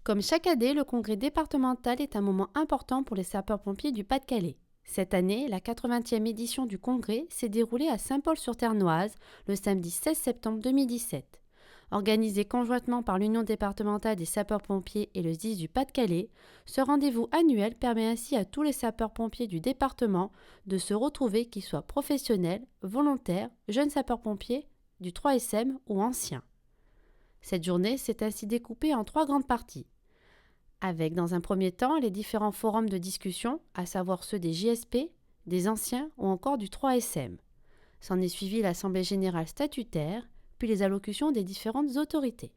Comme chaque année, le congrès départemental est un moment important pour les sapeurs-pompiers du Pas-de-Calais. Cette année, la 80e édition du congrès s'est déroulée à Saint-Paul-sur-Ternoise le samedi 16 septembre 2017. Organisé conjointement par l'Union départementale des sapeurs-pompiers et le SDIS du Pas-de-Calais, ce rendez-vous annuel permet ainsi à tous les sapeurs-pompiers du département de se retrouver, qu'ils soient professionnels, volontaires, jeunes sapeurs-pompiers, du 3SM ou anciens. Cette journée s'est ainsi découpée en 3 grandes parties, avec dans un premier temps les différents forums de discussion, à savoir ceux des JSP, des anciens ou encore du 3SM. S'en est suivi l'Assemblée générale statutaire, puis les allocutions des différentes autorités.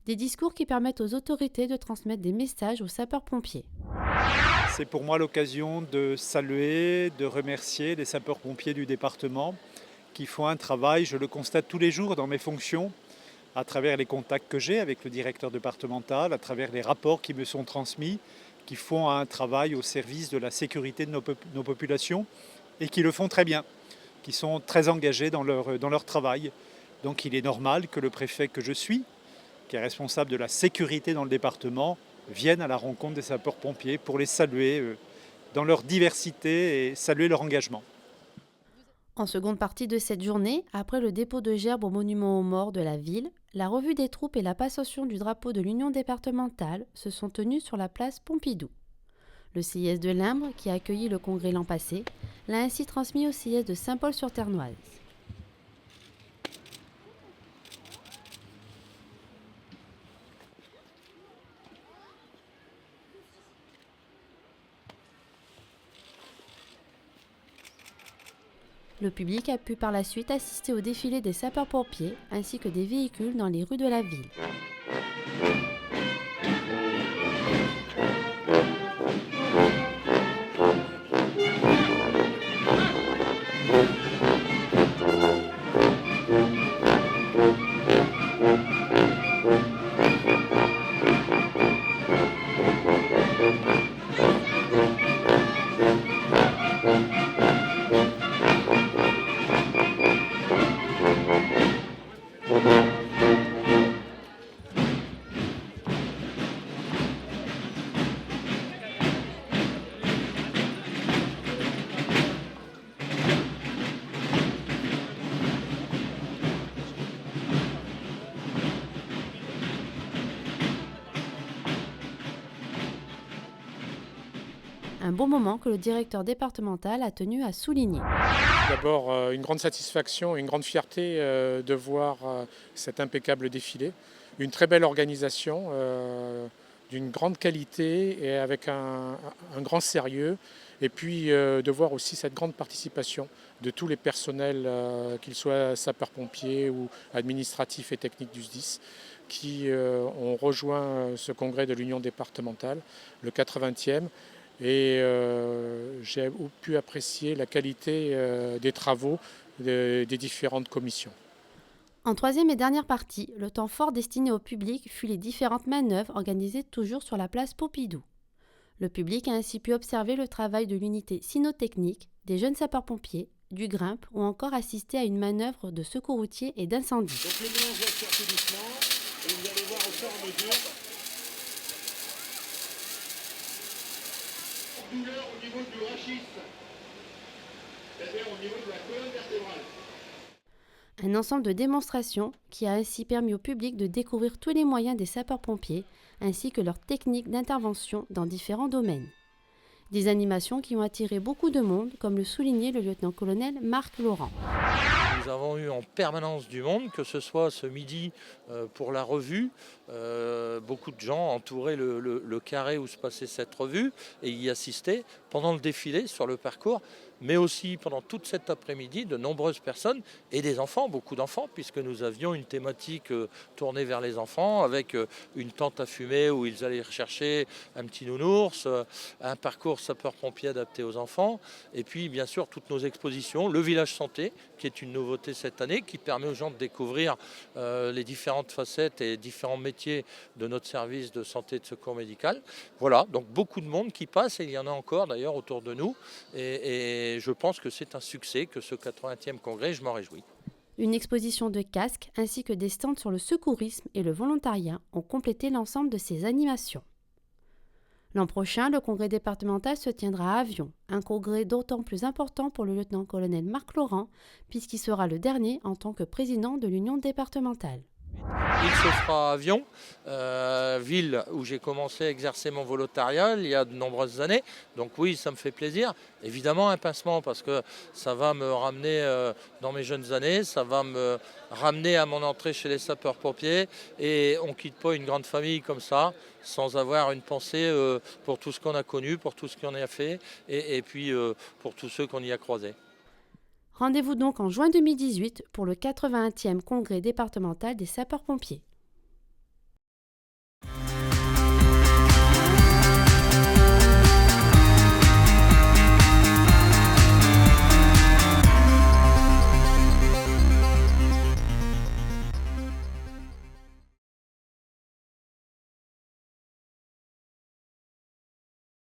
Des discours qui permettent aux autorités de transmettre des messages aux sapeurs-pompiers. C'est pour moi l'occasion de saluer, de remercier les sapeurs-pompiers du département qui font un travail, je le constate tous les jours dans mes fonctions, à travers les contacts que j'ai avec le directeur départemental, à travers les rapports qui me sont transmis, qui font un travail au service de la sécurité de nos populations et qui le font très bien, qui sont très engagés dans leur travail. Donc il est normal que le préfet que je suis, qui est responsable de la sécurité dans le département, vienne à la rencontre des sapeurs-pompiers pour les saluer dans leur diversité et saluer leur engagement. En seconde partie de cette journée, après le dépôt de gerbes au monument aux morts de la ville, la revue des troupes et la passation du drapeau de l'Union départementale se sont tenues sur la place Pompidou. Le CIS de Limbre, qui a accueilli le congrès l'an passé, l'a ainsi transmis au CIS de Saint-Paul-sur-Ternoise. Le public a pu par la suite assister au défilé des sapeurs-pompiers ainsi que des véhicules dans les rues de la ville. Un beau moment que le directeur départemental a tenu à souligner. D'abord, une grande satisfaction et une grande fierté de voir cet impeccable défilé. Une très belle organisation, d'une grande qualité et avec un grand sérieux. Et puis de voir aussi cette grande participation de tous les personnels, qu'ils soient sapeurs-pompiers ou administratifs et techniques du SDIS, qui ont rejoint ce congrès de l'Union départementale, le 80e. Et j'ai pu apprécier la qualité des travaux des différentes commissions. En troisième et dernière partie, le temps fort destiné au public fut les différentes manœuvres organisées toujours sur la place Pompidou. Le public a ainsi pu observer le travail de l'unité cynotechnique, des jeunes sapeurs-pompiers, du grimpe ou encore assister à une manœuvre de secours routier et d'incendie. Donc le mélange va se faire tout doucement et vous allez voir au fur et à mesure douleur au niveau du rachis, c'est-à-dire au niveau de la colonne vertébrale. Un ensemble de démonstrations qui a ainsi permis au public de découvrir tous les moyens des sapeurs-pompiers ainsi que leurs techniques d'intervention dans différents domaines. Des animations qui ont attiré beaucoup de monde, comme le soulignait le lieutenant-colonel Marc Laurent. Nous avons eu en permanence du monde, que ce soit ce midi pour la revue, beaucoup de gens entouraient le carré où se passait cette revue et y assistaient pendant le défilé sur le parcours, mais aussi pendant toute cet après-midi, de nombreuses personnes et des enfants, beaucoup d'enfants, puisque nous avions une thématique tournée vers les enfants, avec une tente à fumer où ils allaient rechercher un petit nounours, un parcours sapeur-pompier adapté aux enfants, et puis bien sûr toutes nos expositions, le village santé, qui est une nouveauté cette année, qui permet aux gens de découvrir les différentes facettes et différents métiers de notre service de santé et de secours médical. Voilà, donc beaucoup de monde qui passe, et il y en a encore d'ailleurs autour de nous, et je pense que c'est un succès que ce 80e congrès, je m'en réjouis. Une exposition de casques ainsi que des stands sur le secourisme et le volontariat ont complété l'ensemble de ces animations. L'an prochain, le congrès départemental se tiendra à Avion, un congrès d'autant plus important pour le lieutenant-colonel Marc Laurent, puisqu'il sera le dernier en tant que président de l'Union départementale. Il se fera à Avion, ville où j'ai commencé à exercer mon volontariat il y a de nombreuses années. Donc oui, ça me fait plaisir. Évidemment un pincement parce que ça va me ramener dans mes jeunes années, ça va me ramener à mon entrée chez les sapeurs-pompiers. Et on ne quitte pas une grande famille comme ça sans avoir une pensée pour tout ce qu'on a connu, pour tout ce qu'on a fait et puis pour tous ceux qu'on y a croisés. Rendez-vous donc en juin 2018 pour le 81e congrès départemental des sapeurs-pompiers.